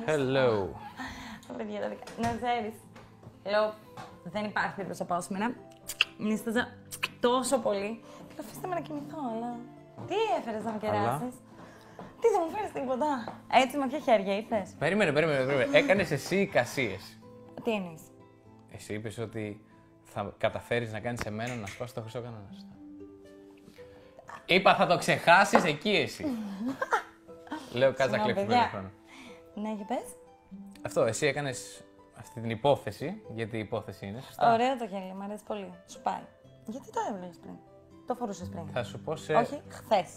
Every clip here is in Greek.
Hello. Να ξέρεις, λέω, δεν υπάρχει περίπτωση να πάω σήμερα. Μνήσταζα τόσο πολύ. Και αφήστε με να κοιμηθώ, αλλά τι έφερες να με κεράσεις? Τι, δεν μου φέρεις τίποτα? Έτσι με ποια χέρια ήρθες? Περίμενε. Έκανες εσύ εικασίες. Τι εννοείς? Εσύ είπες ότι θα καταφέρεις να κάνεις εμένα να σπάσεις το χρυσό κανόνα. Είπα θα το ξεχάσεις εκεί εσύ. Λέω κάτσα κλέψει πέρα χρόνο. Ναι, για πες. Αυτό, εσύ έκανες αυτή την υπόθεση, γιατί η υπόθεση είναι, σωστά. Ωραίο το γέλιο, μου αρέσει πολύ. Σου πάει. Γιατί το έβγαλες πριν? Το φορούσες πριν? Θα σου πω σε... Όχι, χθες.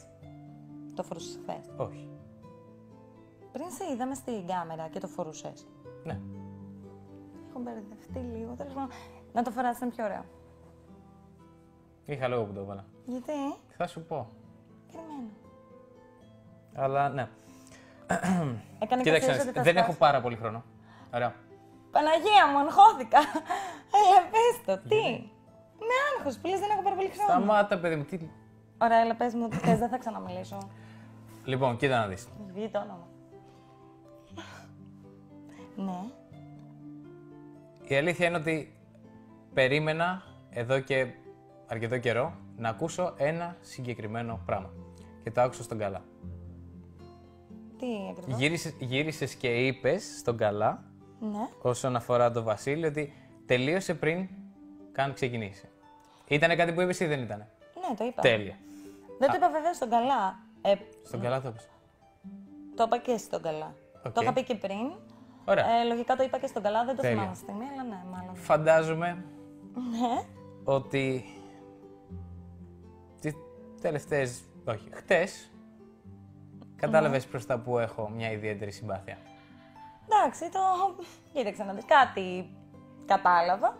Το φορούσες χθες? Όχι. Πριν σε είδαμε στην κάμερα και το φορούσες. Ναι. Έχω μπερδευτεί λίγο, τέλος πάντων. Να το φοράς, είναι πιο ωραίο. Είχα λόγο που το έβαλα. Γιατί? Θα σου πω. Περιμένω. Αλλά ναι. Έκανε Κοίταξε, ότι τα δεν έχω σπάσεις. πάρα πολύ χρόνο. Ωραία. Παναγία μου, αγχώθηκα. Έλα, πες το, τι? Με άγχος, που λες δεν έχω πάρα πολύ χρόνο. Σταμάτα, παιδί μου. Τι... Ωραία, έλα, πες μου ότι θες, δεν θα ξαναμιλήσω. Λοιπόν, κοίτα να δεις. Έχει βγει το όνομα. Ναι. Η αλήθεια είναι ότι περίμενα εδώ και αρκετό καιρό να ακούσω ένα συγκεκριμένο πράγμα. Και το άκουσα στον Καλά. Τι ακριβώς? Γύρισες και είπες στον Καλά, Ναι. όσον αφορά τον Βασίλη, ότι τελείωσε πριν καν ξεκινήσει. Ήτανε κάτι που είπες ή δεν ήτανε? Ναι, το είπα. Τέλεια. Δεν το είπα βεβαίως στον Καλά. Στον Καλά το είπες. Το είπα και στον Καλά. Οκ. Το είχα πει και πριν. Ωραία. Λογικά το είπα και στον Καλά, δεν το Τέλεια. θυμάμαι στη στιγμή, αλλά ναι, μάλλον. Φαντάζομαι Ναι. ότι τις τελευταίες, όχι, χτες, κατάλαβες προς τα που έχω μια ιδιαίτερη συμπάθεια. Εντάξει, κοίταξε να δεις, κάτι κατάλαβα.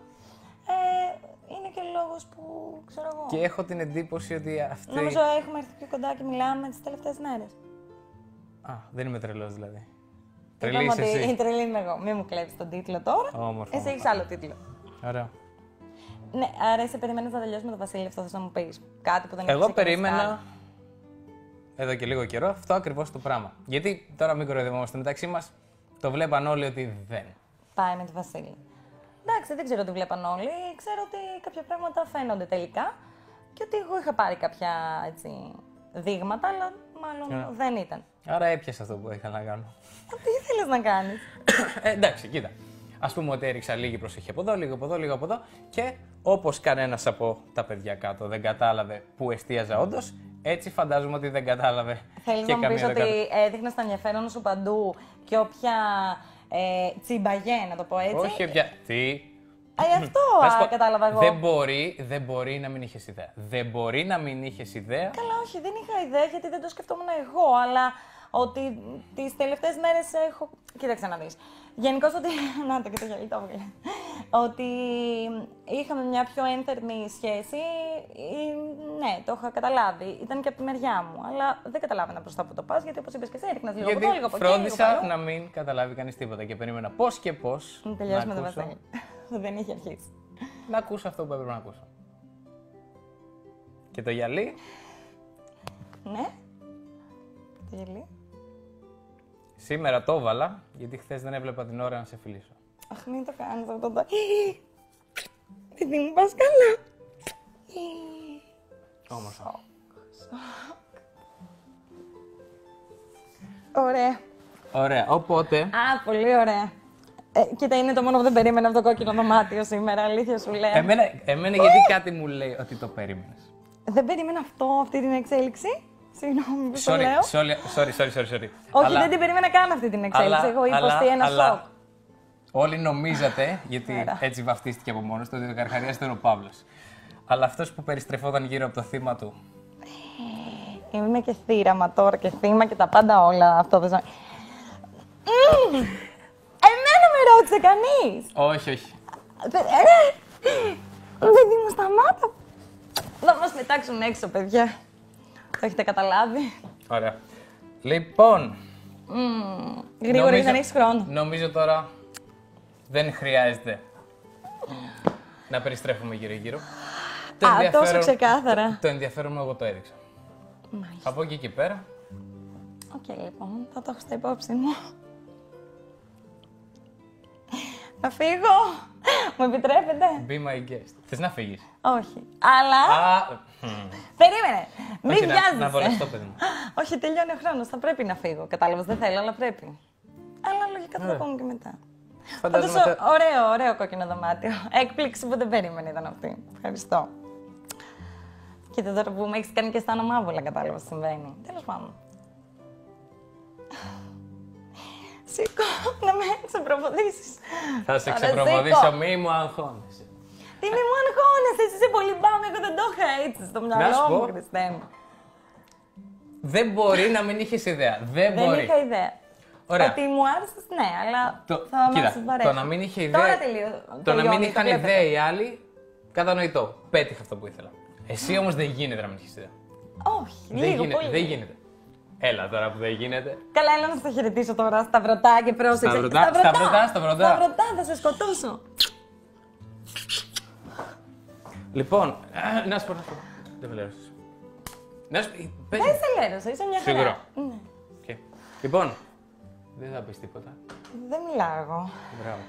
Είναι και λόγος που, ξέρω εγώ. Και έχω την εντύπωση ότι αυτή... Νομίζω έχουμε έρθει πιο κοντά και μιλάμε τις τελευταίες μέρες. Α, δεν είμαι τρελός δηλαδή. Είπαμε Τρελή είσαι ότι εσύ. τρελή είμαι εγώ. Μην μου κλέψεις τον τίτλο τώρα. Όμορφο. Εσύ έχεις άλλο τίτλο. Ωραία. Ναι, άρα εσύ περιμένεις να τελειώσουμε το Βασίλη, αυτό θες να μου πεις. Κάτι που δεν έχεις Εγώ ξεκινήσει περίμενα, άλλο. εδώ και λίγο καιρό, αυτό ακριβώς το πράγμα. Γιατί τώρα μην κοροϊδευόμαστε μεταξύ μας, το βλέπαν όλοι ότι δεν. Πάει με τη Βασίλη. Εντάξει, δεν ξέρω τι βλέπαν όλοι. Ξέρω ότι κάποια πράγματα φαίνονται τελικά και ότι εγώ είχα πάρει κάποια έτσι, δείγματα, αλλά μάλλον δεν ήταν. Άρα έπιασα αυτό που ήθελα να κάνω. Τι ήθελες να κάνεις? Εντάξει, κοίτα. Ας πούμε ότι έριξα λίγη προσοχή από εδώ, λίγο από εδώ, λίγο από εδώ και όπως κανένας από τα παιδιά κάτω δεν κατάλαβε που εστίαζα όντως, έτσι φαντάζομαι ότι δεν κατάλαβε Θέλεις και να μου πεις καμία ότι έδειχνες το ενδιαφέρον σου παντού και όποια τσιμπαγέ, να το πω έτσι. Όχι πια. Τι. Αυτό Να σου πω, κατάλαβα εγώ. Δεν μπορεί να μην είχες ιδέα. Δεν μπορεί να μην είχες ιδέα. Καλά, όχι, δεν είχα ιδέα γιατί δεν το σκεφτόμουν εγώ, αλλά ότι τις τελευταίες μέρες έχω... Κοίταξε να δεις. Γενικώς ότι... Να το και το γυαλί το έβγαλε. Ότι είχαμε μια πιο ένθερμη σχέση, ναι, το είχα καταλάβει. Ήταν και από τη μεριά μου, αλλά δεν καταλάβαινα προς τα που το πας, γιατί όπως είπες και εσύ, έριχνας λίγο από εδώ, λίγο από εκεί, λίγο φρόντισα από αλλού. να μην καταλάβει κανείς τίποτα και περίμενα πώς και πώς Να τελειώσουμε το ακούσω- Βασίλη. Δεν είχε αρχίσει. να ακούσω αυτό που έπρεπε να ακούσω. Και το γυαλί, Ναι. Το γυαλί. σήμερα το έβαλα, γιατί χθες δεν έβλεπα την ώρα να σε φιλήσω. Αχ, μην το κάνεις αυτό το... Παιδί μου, πας καλά. Όμορφα. Ωραία. Ωραία, οπότε... Α, πολύ ωραία. Κοίτα, είναι το μόνο που δεν περίμενα από το κόκκινο δωμάτιο σήμερα, αλήθεια σου λέω. Εμένα γιατί κάτι μου λέει ότι το περίμενες. Δεν περίμενα αυτή την εξέλιξη. Συγγνώμη που το λέω. Sorry. Όχι, δεν την περίμενα καν αυτή την εξέλιξη. Εγώ υποστεί ένα σοκ. Όλοι νομίζατε, γιατί Άρα. έτσι βαφτίστηκε από μόνος του, ότι ο Καρχαρίας ήταν ο Παύλος. Αλλά αυτός που περιστρεφόταν γύρω από το θύμα του. Είμαι και θύραμα τώρα και θύμα και τα πάντα όλα. Αυτό δεν ζω. Εμένα με ρώτησε κανείς. Όχι. Παιδί μου, σταμάτα. Θα μας πετάξουν έξω, παιδιά. Το έχετε καταλάβει. Ωραία. Λοιπόν, Γρήγορα, γιατί δεν έχεις χρόνο. νομίζω τώρα δεν χρειάζεται να περιστρέφουμε γύρω-γύρω. Τόσο ξεκάθαρα. Το ενδιαφέρον μου εγώ το έδειξα. Μάλιστα. Από εκεί και πέρα, Οκ, λοιπόν, θα το έχω στα υπόψη μου. Να φύγω. Μου επιτρέπετε? Be my guest. Θες να φύγεις? Όχι. Αλλά. Περίμενε. Μην Όχι, βιάζεσαι. να βολευτώ, παιδί μου. Όχι, τελειώνει ο χρόνος. Θα πρέπει να φύγω. Κατάλαβες, δεν θέλω, αλλά πρέπει. Αλλά λογικά θα το πούμε και μετά. Πάντως, Φαντάζομαι. ωραίο κόκκινο δωμάτιο. Έκπληξη που δεν περίμενε ήταν αυτή. Ευχαριστώ. Κοίτα τώρα που με έχεις κάνει και στα ονομάβολα, κατάλαβα τι συμβαίνει. Τέλος πάντων. Σήκω, να με ξεπροποδήσεις. Θα σε ξεπροποδήσω, μη μου αγχώνεσαι. Τι μη μου αγχώνεσαι, εσύ είσαι πολύ μπάμ, εγώ δεν το είχα έτσι στο μυαλό μου, Χριστέ μου. Δεν μπορεί να μην είχες ιδέα. Δεν είχα ιδέα. Ωραία. Ότι μου άρεσες, ναι, αλλά θα μας βαρέσει. Το να μην είχε ιδέα. Τώρα το να μην είχαν ιδέα οι άλλοι, κατανοητό. Πέτυχα αυτό που ήθελα. Εσύ όμως δεν γίνεται να μην έχεις ιδέα. Όχι, λίγο πολύ. Δεν γίνεται. Έλα τώρα που δεν γίνεται. Καλά, έλα να σε χαιρετήσω τώρα, σταυρωτά και πρόσεξε. Σταυρωτά, θα σε σκοτώσω. Λοιπόν, να σου πω. Δεν με λέρωσες. Να σου πει, πες μου. Δεν σε λέρωσα, είσαι μια χαρά. Σίγουρο. Ναι. Λοιπόν, δεν θα πεις τίποτα. Δεν μιλάω εγώ. Μπράβο.